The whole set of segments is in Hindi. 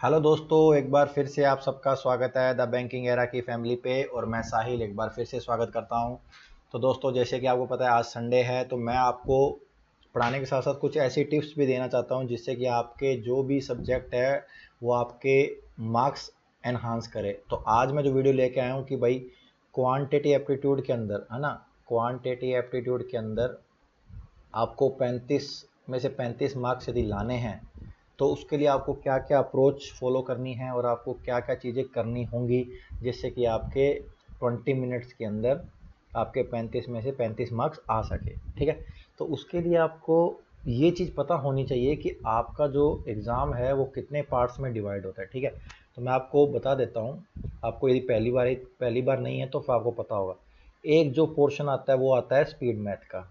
हेलो दोस्तों, एक बार फिर से आप सबका स्वागत है द बैंकिंग एरा की फैमिली पे। और मैं साहिल एक बार फिर से स्वागत करता हूं। तो दोस्तों, जैसे कि आपको पता है आज संडे है, तो मैं आपको पढ़ाने के साथ साथ कुछ ऐसी टिप्स भी देना चाहता हूं जिससे कि आपके जो भी सब्जेक्ट है वो आपके मार्क्स एनहांस करे। तो आज मैं जो वीडियो लेके आया हूँ कि भाई क्वांटिटी एप्टीट्यूड के अंदर है ना, क्वांटिटी एप्टीट्यूड के अंदर आपको 35 में से 35 मार्क्स यदि लाने हैं तो उसके लिए आपको क्या क्या अप्रोच फॉलो करनी है और आपको क्या क्या चीज़ें करनी होंगी जिससे कि आपके 20 मिनट्स के अंदर आपके 35 में से 35 मार्क्स आ सके। ठीक है, तो उसके लिए आपको ये चीज़ पता होनी चाहिए कि आपका जो एग्ज़ाम है वो कितने पार्ट्स में डिवाइड होता है। ठीक है, तो मैं आपको बता देता हूँ। आपको यदि पहली बार नहीं है तो फिर आपको पता होगा। एक जो पोर्शन आता है वो आता है स्पीड मैथ का।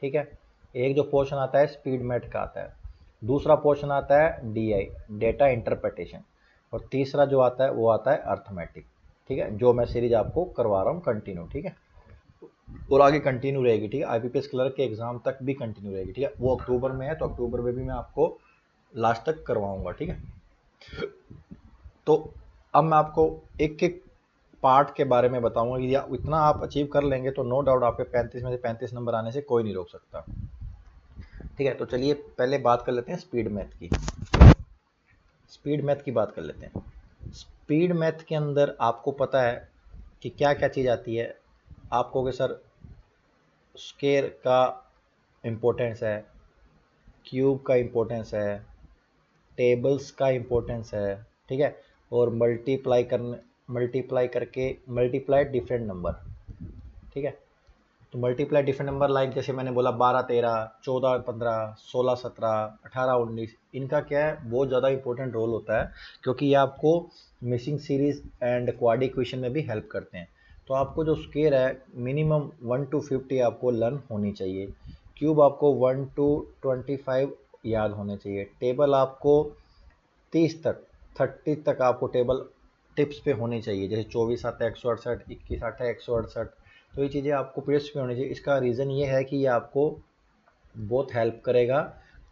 ठीक है, एक जो पोर्शन आता है स्पीड मैथ का आता है। दूसरा पोर्शन आता है डीआई, डेटा इंटरप्रिटेशन। और तीसरा जो आता है वो आता है अर्थमेटिक। ठीक है, जो मैं सीरीज आपको करवा रहा हूँ कंटिन्यू। ठीक है, और आगे कंटिन्यू रहेगी। ठीक है, आईपीपीएस क्लर्क के एग्जाम तक भी कंटिन्यू रहेगी। ठीक है, वो अक्टूबर में है तो अक्टूबर में भी मैं आपको लास्ट तक करवाऊंगा। ठीक है, तो अब मैं आपको एक एक पार्ट के बारे में बताऊंगा कि इतना आप अचीव कर लेंगे तो नो डाउट आपके 35 में से 35 नंबर आने से कोई नहीं रोक सकता। ठीक है, तो चलिए पहले बात कर लेते हैं स्पीड मैथ की। स्पीड मैथ की बात कर लेते हैं। स्पीड मैथ के अंदर आपको पता है कि क्या क्या चीज़ आती है। आपको कि सर स्क्वायर का इम्पोर्टेंस है, क्यूब का इम्पोर्टेंस है, टेबल्स का इम्पोर्टेंस है। ठीक है, और मल्टीप्लाई करके मल्टीप्लाई डिफरेंट नंबर। ठीक है, तो मल्टीप्लाई डिफरेंट नंबर लाइक जैसे मैंने बोला 12 13 14 15 16 17 18 19, इनका क्या है बहुत ज़्यादा इंपॉर्टेंट रोल होता है क्योंकि ये आपको missing series and quad equation में भी हेल्प करते हैं। तो आपको जो स्क्वायर है मिनिमम 1 to 50 आपको लर्न होनी चाहिए। क्यूब आपको 1 to 25 याद होने चाहिए। टेबल आपको 30 तक 30 तक आपको टेबल टिप्स पे होनी चाहिए, जैसे 24 आता है 168, 21 आता है 168। तो ये चीज़ें आपको पीरियड्स पे होनी चाहिए। इसका रीज़न ये है कि ये आपको बहुत हेल्प करेगा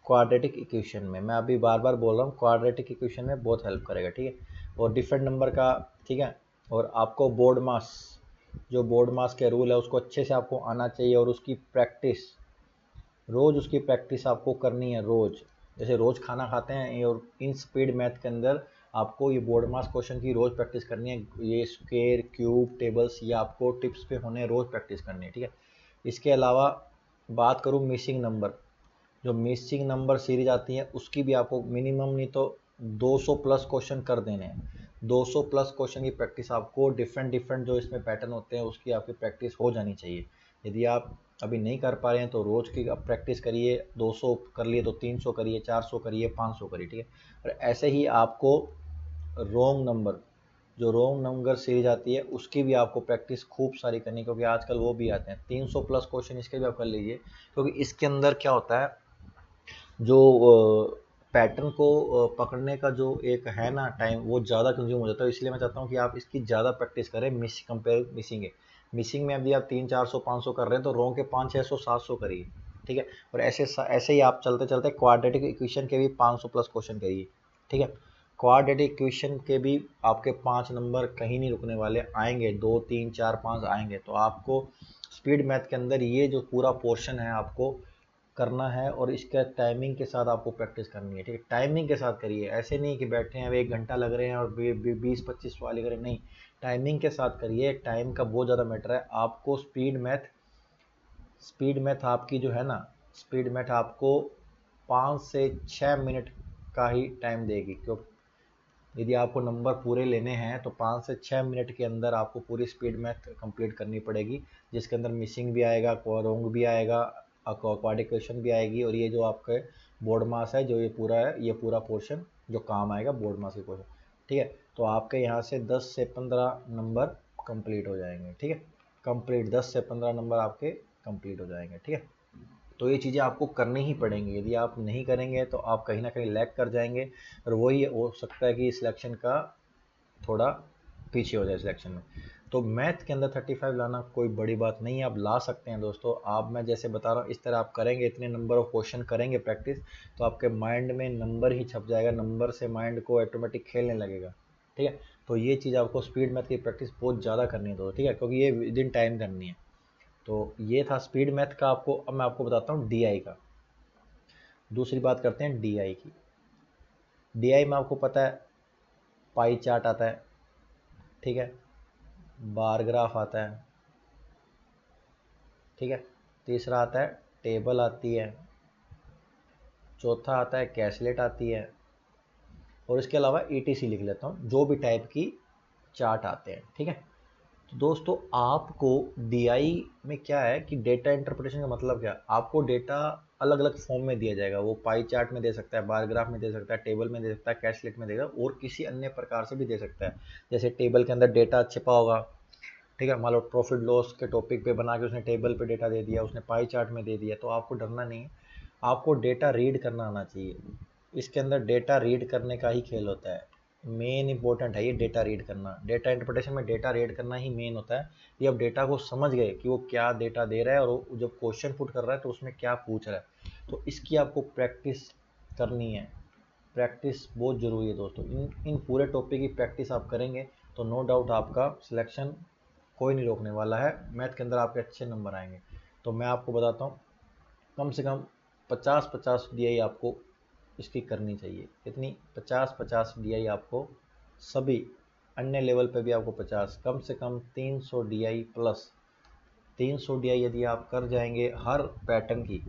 क्वाड्रेटिक इक्वेशन में। मैं अभी बार बार बोल रहा हूँ, क्वाड्रेटिक इक्वेशन में बहुत हेल्प करेगा। ठीक है, और डिफरेंट नंबर का। ठीक है, और आपको बोर्ड मास, जो बोर्ड मास के रूल है उसको अच्छे से आपको आना चाहिए और उसकी प्रैक्टिस रोज़, उसकी प्रैक्टिस आपको करनी है रोज़। जैसे रोज़ खाना खाते हैं और इन स्पीड मैथ के अंदर आपको ये बोर्ड मास क्वेश्चन की रोज़ प्रैक्टिस करनी है। ये स्क्वायर क्यूब टेबल्स ये आपको टिप्स पे होने रोज़ प्रैक्टिस करनी है। ठीक है, इसके अलावा बात करूँ मिसिंग नंबर, जो मिसिंग नंबर सीरीज आती है उसकी भी आपको मिनिमम नहीं तो 200 प्लस क्वेश्चन कर देने हैं। 200 प्लस क्वेश्चन की प्रैक्टिस आपको डिफरेंट डिफरेंट जो इसमें पैटर्न होते हैं उसकी आपकी प्रैक्टिस हो जानी चाहिए। यदि आप अभी नहीं कर पा रहे हैं तो रोज़ की आप प्रैक्टिस करिए। 200 कर लिए तो 300 करिए, 400 करिए, 500 करिए। ठीक है, और ऐसे ही आपको रोंग नंबर, जो रोंग नंबर सीरीज आती है उसकी भी आपको प्रैक्टिस खूब सारी करनी है, क्योंकि आजकल वो भी आते हैं 300 प्लस क्वेश्चन, इसके भी आप कर लीजिए। क्योंकि इसके अंदर क्या होता है, जो पैटर्न को पकड़ने का जो एक है ना टाइम, वो ज़्यादा कंज्यूम हो जाता है। इसलिए मैं चाहता हूँ कि आप इसकी ज़्यादा प्रैक्टिस करें कंपेयर मिसिंग है। मिसिंग में अभी आप 300 400 500 कर रहे हैं तो रोंग के 500 600 700 करिए। ठीक है, और ऐसे ही आप चलते चलते क्वाड्रेटिक इक्वेशन के भी 500 प्लस क्वेश्चन करिए। ठीक है, क्वाड्रेटिक इक्वेशन के भी आपके 5 नंबर कहीं नहीं रुकने वाले, आएंगे 2 3 4 5 आएंगे। तो आपको स्पीड मैथ के अंदर ये जो पूरा पोर्शन है आपको करना है और इसका टाइमिंग के साथ आपको प्रैक्टिस करनी है। ठीक है, टाइमिंग के साथ करिए, ऐसे नहीं कि बैठे हैं 1 घंटा लग रहे हैं और 20 25 सवाल करें, नहीं। टाइमिंग के साथ करिए, टाइम का बहुत ज़्यादा मैटर है। आपको स्पीड मैथ आपकी जो है ना, स्पीड मैथ आपको 5 से 6 मिनट का ही टाइम देगी। क्यों, यदि आपको नंबर पूरे लेने हैं तो 5 से 6 मिनट के अंदर आपको पूरी स्पीड मैथ कंप्लीट करनी पड़ेगी, जिसके अंदर मिसिंग भी आएगा, रोंग भी आएगा, क्वाड इक्वेशन भी आएगी, और ये जो आपके बोर्ड मास है जो ये पूरा है, ये पूरा पोर्शन जो काम आएगा बोर्ड मास के क्वेश्चन। ठीक है, तो आपके यहाँ से 10 से 15 नंबर कंप्लीट हो जाएंगे। ठीक है, कंप्लीट 10 से 15 नंबर आपके कंप्लीट हो जाएंगे। ठीक है, तो ये चीज़ें आपको करनी ही पड़ेंगी। यदि आप नहीं करेंगे तो आप कहीं ना कहीं लैग कर जाएंगे और वही हो सकता है कि सिलेक्शन का थोड़ा पीछे हो जाए सिलेक्शन में। तो मैथ के अंदर 35 लाना कोई बड़ी बात नहीं है, आप ला सकते हैं दोस्तों। आप, मैं जैसे बता रहा हूँ इस तरह आप करेंगे, इतने नंबर ऑफ क्वेश्चन करेंगे प्रैक्टिस, तो आपके माइंड में नंबर ही छप जाएगा, नंबर से माइंड को ऑटोमेटिक खेलने लगेगा, ठीक है। तो ये चीज़ आपको स्पीड मैथ की प्रैक्टिस बहुत ज़्यादा करनी है दोस्तों, ठीक है, क्योंकि ये विद इन टाइम करनी है। तो ये था स्पीड मैथ का आपको। अब मैं आपको बताता हूँ DI का। दूसरी बात करते हैं DI की। DI में आपको पता है पाई चार्ट आता है, ठीक है, बार ग्राफ आता है, ठीक है, तीसरा आता है टेबल आती है, चौथा आता है कैशलेट आती है, और इसके अलावा ETC लिख लेता हूँ, जो भी टाइप की चार्ट आते हैं, ठीक है। तो दोस्तों आपको DI में क्या है कि डेटा इंटरप्रिटेशन का मतलब क्या है, आपको डेटा अलग अलग फॉर्म में दिया जाएगा। वो पाई चार्ट में दे सकता है, बार ग्राफ में दे सकता है, टेबल में दे सकता है, कैशलेट में देगा, और किसी अन्य प्रकार से भी दे सकता है। जैसे टेबल के अंदर डेटा छिपा होगा, ठीक है, मान लो प्रॉफिट लॉस के टॉपिक पे बना के उसने टेबल पे डेटा दे दिया, उसने पाई चार्ट में दे दिया, तो आपको डरना नहीं है, आपको डेटा रीड करना आना चाहिए। इसके अंदर डेटा रीड करने का ही खेल होता है, मेन इंपॉर्टेंट है ये डेटा रीड करना। डेटा इंटरप्रिटेशन में डेटा रीड करना ही मेन होता है। ये अब डेटा को समझ गए कि वो क्या डेटा दे रहा है, और वो जब क्वेश्चन पुट कर रहा है तो उसमें क्या पूछ रहा है, तो इसकी आपको प्रैक्टिस करनी है। प्रैक्टिस बहुत ज़रूरी है दोस्तों। इन पूरे टॉपिक की प्रैक्टिस आप करेंगे तो नो डाउट आपका सिलेक्शन कोई नहीं रोकने वाला है, मैथ के अंदर आपके अच्छे नंबर आएंगे। तो मैं आपको बताता हूँ, कम से कम 50-50 DI आपको इसकी करनी चाहिए। कितनी? 50-50 DI आपको, सभी अन्य लेवल पे भी आपको 50, कम से कम 300 DI प्लस। 300 DI यदि आप कर जाएंगे हर पैटर्न की,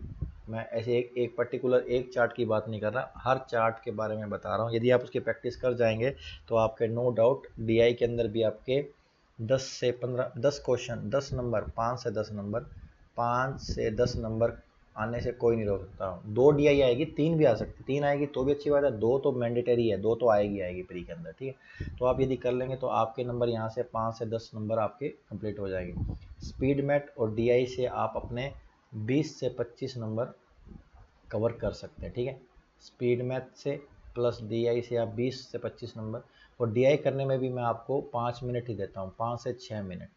मैं ऐसे एक पर्टिकुलर एक चार्ट की बात नहीं कर रहा, हर चार्ट के बारे में बता रहा हूँ, यदि आप उसकी प्रैक्टिस कर जाएंगे तो आपके नो डाउट DI के अंदर भी आपके 10 से 15, 10 क्वेश्चन, 10 नंबर, 5 से 10 नंबर, 5 से 10 नंबर आने से कोई नहीं रोक सकता। 2 DI आएगी, 3 भी आ सकती, 3 आएगी तो भी अच्छी बात है, 2 तो मैंडेटरी है, 2 तो आएगी प्री के अंदर, ठीक है। तो आप यदि कर लेंगे तो आपके नंबर यहाँ से 5 से 10 नंबर आपके कंप्लीट हो जाएंगे। स्पीड मैथ और DI से आप अपने 20 से 25 नंबर कवर कर सकते हैं, ठीक है। स्पीड मैथ से प्लस DI से आप 20 से 25 नंबर, और DI करने में भी मैं आपको 5 मिनट ही देता हूँ, 5 से 6 मिनट।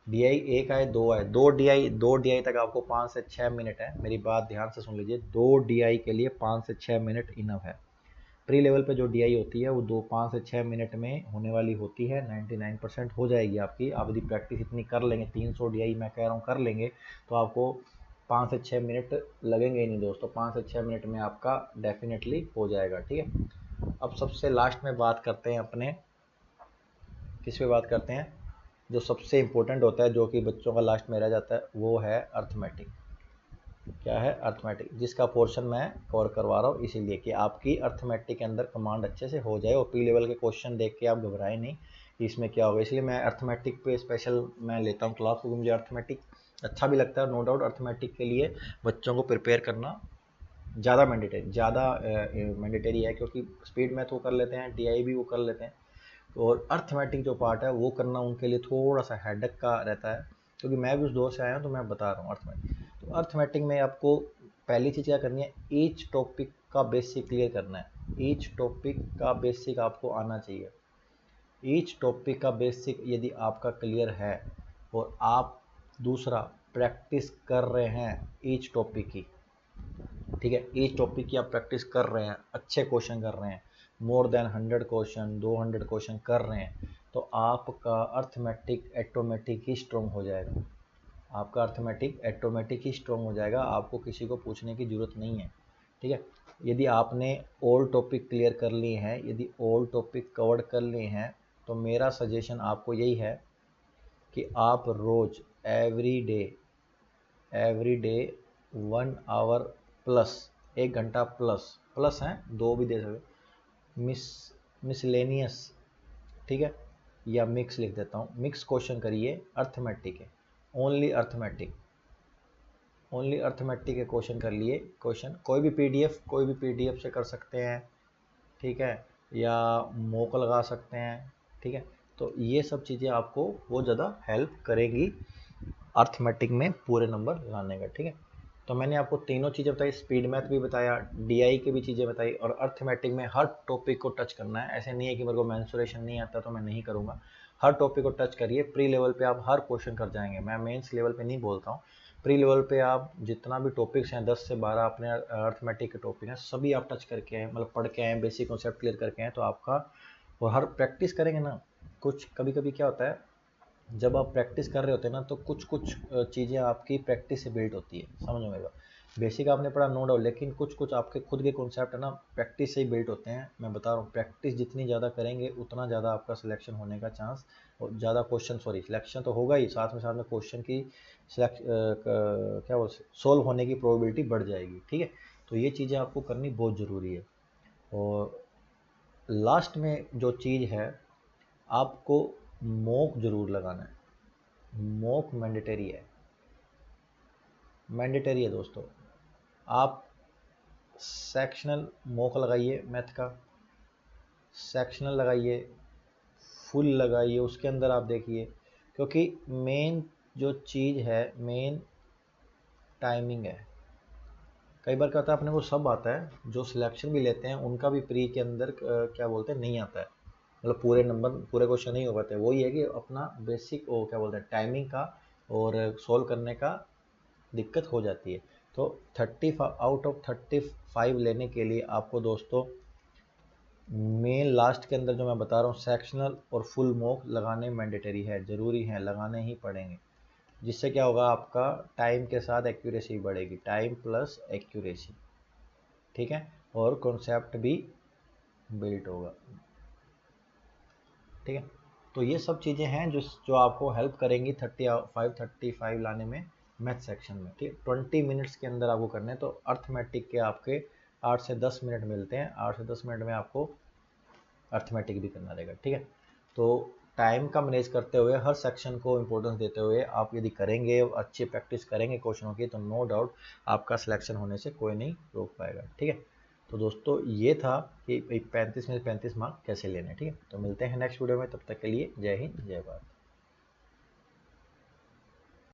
DI एक आए, दो आए, दो DI तक आपको 5 से 6 मिनट है। मेरी बात ध्यान से सुन लीजिए, 2 DI के लिए 5 से 6 मिनट इनफ है। प्री लेवल पे जो DI होती है वो 5 से 6 मिनट में होने वाली होती है, 99% हो जाएगी आपकी। आप यदि प्रैक्टिस इतनी कर लेंगे, 300 DI मैं कह रहा हूँ कर लेंगे, तो आपको 5 से 6 मिनट लगेंगे ही नहीं दोस्तों, 5 से 6 मिनट में आपका डेफिनेटली हो जाएगा, ठीक है। अब सबसे लास्ट में बात करते हैं अपने, किस पे बात करते हैं, जो सबसे इम्पोर्टेंट होता है, जो कि बच्चों का लास्ट में रह जाता है, वो है अर्थमेटिक। क्या है? अर्थमेटिक, जिसका पोर्शन मैं कवर करवा रहा हूँ इसीलिए कि आपकी अर्थमेटिक के अंदर कमांड अच्छे से हो जाए, और पी लेवल के क्वेश्चन देख के आप घबराए नहीं कि इसमें क्या होगा। इसलिए मैं अर्थमेटिक पे स्पेशल मैं लेता हूँ क्लास, क्योंकि मुझे अर्थमेटिक अच्छा भी लगता है। नो डाउट अर्थमेटिक के लिए बच्चों को प्रिपेयर करना ज़्यादा मैंडेटरी है, क्योंकि स्पीड मैथ वो कर लेते हैं, DI भी वो कर लेते हैं, और अर्थमेटिक जो पार्ट है वो करना उनके लिए थोड़ा सा हेडेक का रहता है, क्योंकि मैं भी उस दौर से आया हूँ, तो मैं बता रहा हूँ अर्थमेटिक। तो अर्थमेटिक में आपको पहली चीज़ क्या करनी है, ईच टॉपिक का बेसिक क्लियर करना है। ईच टॉपिक का बेसिक आपको आना चाहिए। ईच टॉपिक का बेसिक यदि आपका क्लियर है, और आप दूसरा प्रैक्टिस कर रहे हैं ईच टॉपिक की, ठीक है, ईच टॉपिक की आप प्रैक्टिस कर रहे हैं, अच्छे क्वेश्चन कर रहे हैं, मोर देन 100 क्वेश्चन, 200 क्वेश्चन कर रहे हैं, तो आपका अर्थमेटिक ऑटोमेटिक ही स्ट्रॉन्ग हो जाएगा। आपका अर्थमेटिक ऑटोमेटिक ही स्ट्रॉन्ग हो जाएगा, आपको किसी को पूछने की ज़रूरत नहीं है, ठीक है। यदि आपने ऑल टॉपिक क्लियर कर लिए हैं, यदि ऑल टॉपिक कवर कर लिए हैं, तो मेरा सजेशन आपको यही है कि आप रोज़ एवरी डे 1 आवर प्लस, 1 घंटा प्लस हैं, 2 भी दे सकते, मिसलेनियस, ठीक है, या मिक्स लिख देता हूँ, मिक्स क्वेश्चन करिए, अर्थमेटिक है, ओनली अर्थमेटिक के क्वेश्चन कर लिए। क्वेश्चन कोई भी पीडीएफ से कर सकते हैं, ठीक है, या मॉक लगा सकते हैं, ठीक है। तो ये सब चीज़ें आपको बहुत ज़्यादा हेल्प करेगी अर्थमेटिक में पूरे नंबर लाने का, ठीक है। तो मैंने आपको तीनों चीज़ें बताई, स्पीड मैथ भी बताया, DI की भी चीज़ें बताई, और अर्थमेटिक में हर टॉपिक को टच करना है। ऐसे नहीं है कि मेरे को मेंसुरेशन नहीं आता तो मैं नहीं करूँगा, हर टॉपिक को टच करिए। प्री लेवल पे आप हर क्वेश्चन कर जाएंगे, मैं मेंस लेवल पे नहीं बोलता हूँ। प्री लेवल पे आप जितना भी टॉपिक्स हैं 10 से 12 अपने अर्थमेटिक के टॉपिक हैं सभी आप टच करके आए, मतलब पढ़ के आए, बेसिक कॉन्सेप्ट क्लियर करके आए, तो आपका और हर प्रैक्टिस करेंगे ना। कुछ कभी कभी क्या होता है, जब आप प्रैक्टिस कर रहे होते हैं ना तो कुछ कुछ चीज़ें आपकी प्रैक्टिस से बिल्ड होती है, समझ में आएगा। बेसिक आपने पढ़ा नो डाउट, लेकिन कुछ कुछ आपके खुद के कॉन्सेप्ट है ना प्रैक्टिस से ही बिल्ड होते हैं। मैं बता रहा हूँ, प्रैक्टिस जितनी ज़्यादा करेंगे उतना ज़्यादा आपका सिलेक्शन होने का चांस, और ज़्यादा क्वेश्चन, सॉरी सिलेक्शन तो होगा ही, साथ में क्वेश्चन की सिलेक्ट क्या बोल सोल्व होने की प्रोबेबिलिटी बढ़ जाएगी, ठीक है। तो ये चीज़ें आपको करनी बहुत ज़रूरी है। और लास्ट में जो चीज़ है, आपको मॉक ज़रूर लगाना है। मॉक मैंडेटरी है, मैंडेटरी है दोस्तों। आप सेक्शनल मॉक लगाइए, मैथ का सेक्शनल लगाइए, फुल लगाइए, उसके अंदर आप देखिए, क्योंकि मेन जो चीज़ है, मेन टाइमिंग है। कई बार क्या होता है, अपने को सब आता है, जो सिलेक्शन भी लेते हैं उनका भी प्री के अंदर क्या बोलते हैं नहीं आता है, मतलब पूरे नंबर पूरे क्वेश्चन नहीं हो पाते। वही है कि अपना बेसिक वो क्या बोलते हैं टाइमिंग का और सोल्व करने का दिक्कत हो जाती है। तो 30 आउट ऑफ 35 लेने के लिए आपको दोस्तों मेन लास्ट के अंदर जो मैं बता रहा हूँ सेक्शनल और फुल मॉक लगाने मैंडेटरी है, ज़रूरी है, लगाने ही पड़ेंगे। जिससे क्या होगा, आपका टाइम के साथ एक्यूरेसी बढ़ेगी, टाइम प्लस एक्यूरेसी, ठीक है, और कॉन्सेप्ट भी बिल्ट होगा, ठीक है। तो ये सब चीज़ें हैं जो आपको हेल्प करेंगी 35 लाने में मैथ सेक्शन में, ठीक है। 20 मिनट्स के अंदर आपको करने हैं। तो अर्थमेटिक के आपके 8 से 10 मिनट मिलते हैं, 8 से 10 मिनट में आपको अर्थमेटिक भी करना रहेगा, ठीक है। तो टाइम का मैनेज करते हुए, हर सेक्शन को इम्पोर्टेंस देते हुए आप यदि करेंगे, अच्छी प्रैक्टिस करेंगे क्वेश्चनों की, तो नो डाउट आपका सिलेक्शन होने से कोई नहीं रोक पाएगा, ठीक है। तो दोस्तों ये था कि 35 में 35 मार्क कैसे लेने, ठीक है। तो मिलते हैं नेक्स्ट वीडियो में, तब तक के लिए जय हिंद जय भारत।